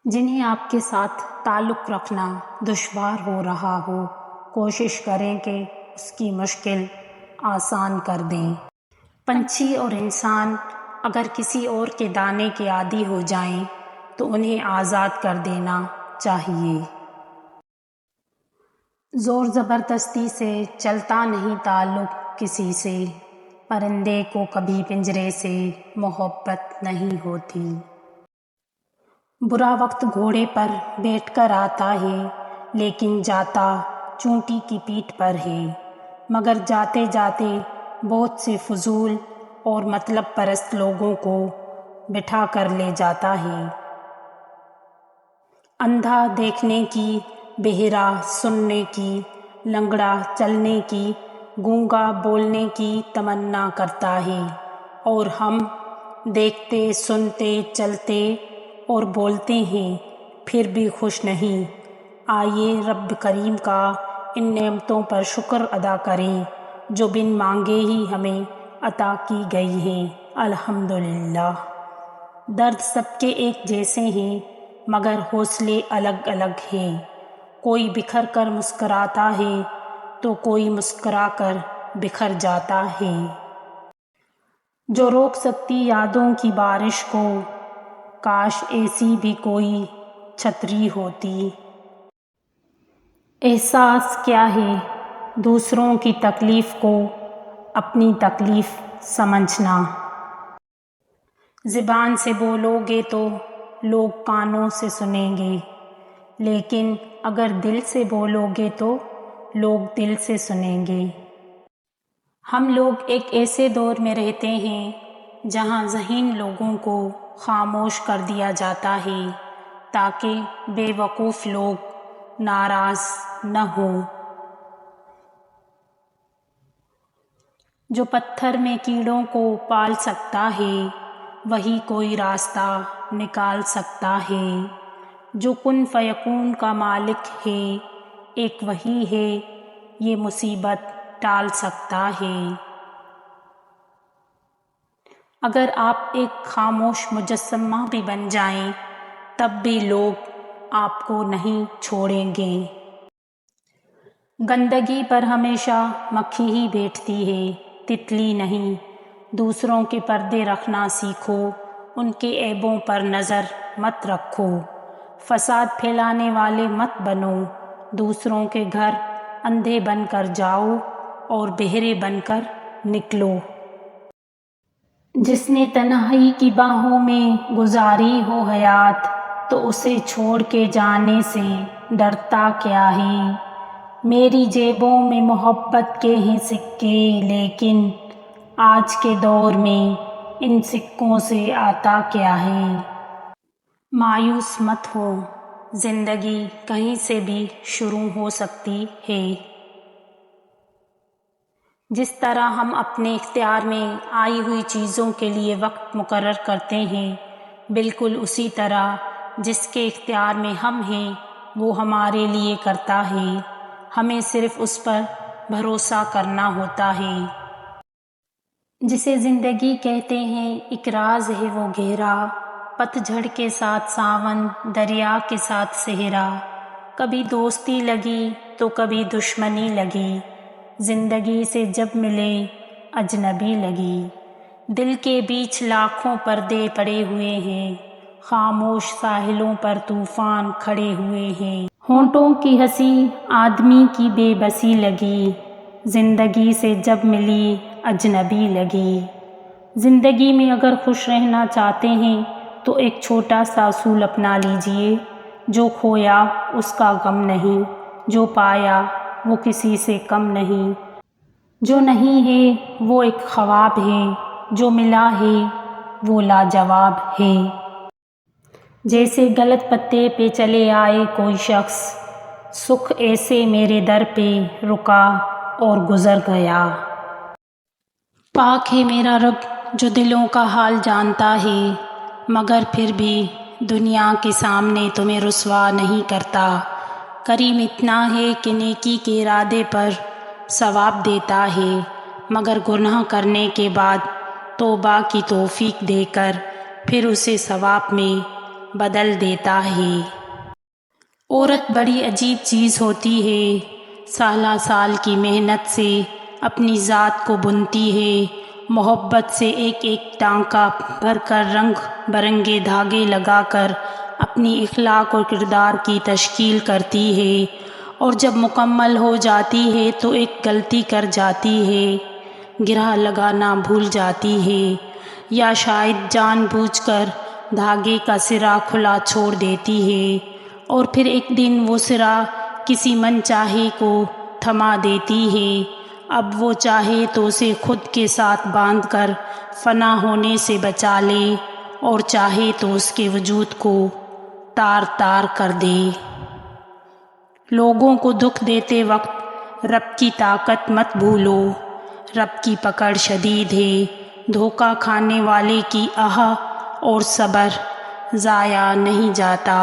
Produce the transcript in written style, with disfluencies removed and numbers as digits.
جنہیں آپ کے ساتھ تعلق رکھنا دشوار ہو رہا ہو، کوشش کریں کہ اس کی مشکل آسان کر دیں۔ پنچھی اور انسان اگر کسی اور کے دانے کے عادی ہو جائیں تو انہیں آزاد کر دینا چاہیے۔ زور زبردستی سے چلتا نہیں تعلق کسی سے، پرندے کو کبھی پنجرے سے محبت نہیں ہوتی۔ برا وقت گھوڑے پر بیٹھ کر آتا ہے، لیکن جاتا چونٹی کی پیٹھ پر ہے، مگر جاتے جاتے بہت سے فضول اور مطلب پرست لوگوں کو بٹھا کر لے جاتا ہے۔ اندھا دیکھنے کی، بہرا سننے کی، لنگڑا چلنے کی، گونگا بولنے کی تمنا کرتا ہے، اور ہم دیکھتے، سنتے، چلتے اور بولتے ہیں، پھر بھی خوش نہیں۔ آئیے رب کریم کا ان نعمتوں پر شکر ادا کریں جو بن مانگے ہی ہمیں عطا کی گئی ہیں۔ الحمدللہ۔ درد سب کے ایک جیسے ہیں، مگر حوصلے الگ الگ ہیں۔ کوئی بکھر کر مسکراتا ہے تو کوئی مسکرا کر بکھر جاتا ہے۔ جو روک سکتی یادوں کی بارش کو، کاش ایسی بھی کوئی چھتری ہوتی۔ احساس کیا ہے دوسروں کی تکلیف کو اپنی تکلیف سمجھنا۔ زبان سے بولو گے تو لوگ کانوں سے سنیں گے، لیکن اگر دل سے بولو گے تو لوگ دل سے سنیں گے۔ ہم لوگ ایک ایسے دور میں رہتے ہیں جہاں ذہین لوگوں کو خاموش کر دیا جاتا ہے تاکہ بے وقوف لوگ ناراض نہ ہوں۔ جو پتھر میں کیڑوں کو پال سکتا ہے وہی کوئی راستہ نکال سکتا ہے۔ جو کن فیکون کا مالک ہے ایک وہی ہے، یہ مصیبت ٹال سکتا ہے۔ اگر آپ ایک خاموش مجسمہ بھی بن جائیں تب بھی لوگ آپ کو نہیں چھوڑیں گے۔ گندگی پر ہمیشہ مکھی ہی بیٹھتی ہے، تتلی نہیں۔ دوسروں کے پردے رکھنا سیکھو، ان کے عیبوں پر نظر مت رکھو۔ فساد پھیلانے والے مت بنو، دوسروں کے گھر اندھے بن کر جاؤ اور بہرے بن کر نکلو۔ جس نے تنہائی کی باہوں میں گزاری ہو حیات تو اسے چھوڑ کے جانے سے ڈرتا کیا ہے۔ میری جیبوں میں محبت کے ہیں سکے، لیکن آج کے دور میں ان سکوں سے آتا کیا ہے۔ مایوس مت ہو، زندگی کہیں سے بھی شروع ہو سکتی ہے۔ جس طرح ہم اپنے اختیار میں آئی ہوئی چیزوں کے لیے وقت مقرر کرتے ہیں، بالکل اسی طرح جس کے اختیار میں ہم ہیں وہ ہمارے لیے کرتا ہے۔ ہمیں صرف اس پر بھروسہ کرنا ہوتا ہے۔ جسے زندگی کہتے ہیں ایک راز ہے وہ گہرا، پت جھڑ کے ساتھ ساون، دریا کے ساتھ صحرا۔ کبھی دوستی لگی تو کبھی دشمنی لگی، زندگی سے جب ملے اجنبی لگی۔ دل کے بیچ لاکھوں پردے پڑے ہوئے ہیں، خاموش ساحلوں پر طوفان کھڑے ہوئے ہیں۔ ہونٹوں کی ہنسی آدمی کی بے بسی لگی، زندگی سے جب ملی اجنبی لگی۔ زندگی میں اگر خوش رہنا چاہتے ہیں تو ایک چھوٹا سا اصول اپنا لیجئے، جو کھویا اس کا غم نہیں، جو پایا وہ کسی سے کم نہیں۔ جو نہیں ہے وہ ایک خواب ہے، جو ملا ہے وہ لاجواب ہے۔ جیسے غلط پتے پہ چلے آئے کوئی شخص، سکھ ایسے میرے در پہ رکا اور گزر گیا۔ پاک ہے میرا رب جو دلوں کا حال جانتا ہے، مگر پھر بھی دنیا کے سامنے تمہیں رسوا نہیں کرتا۔ کریم اتنا ہے کہ نیکی کے ارادے پر ثواب دیتا ہے، مگر گناہ کرنے کے بعد توبہ کی توفیق دے کر پھر اسے ثواب میں بدل دیتا ہے۔ عورت بڑی عجیب چیز ہوتی ہے، سالہ سال کی محنت سے اپنی ذات کو بنتی ہے، محبت سے ایک ایک ٹانکا بھر کر رنگ برنگے دھاگے لگا کر اپنی اخلاق اور کردار کی تشکیل کرتی ہے، اور جب مکمل ہو جاتی ہے تو ایک غلطی کر جاتی ہے، گرہ لگانا بھول جاتی ہے، یا شاید جان بوجھ کر دھاگے کا سرا کھلا چھوڑ دیتی ہے، اور پھر ایک دن وہ سرا کسی من چاہے کو تھما دیتی ہے۔ اب وہ چاہے تو اسے خود کے ساتھ باندھ کر فنا ہونے سے بچا لے، اور چاہے تو اس کے وجود کو تار تار کر دے۔ لوگوں کو دکھ دیتے وقت رب کی طاقت مت بھولو، رب کی پکڑ شدید ہے، دھوکہ کھانے والے کی آہ اور صبر ضائع نہیں جاتا۔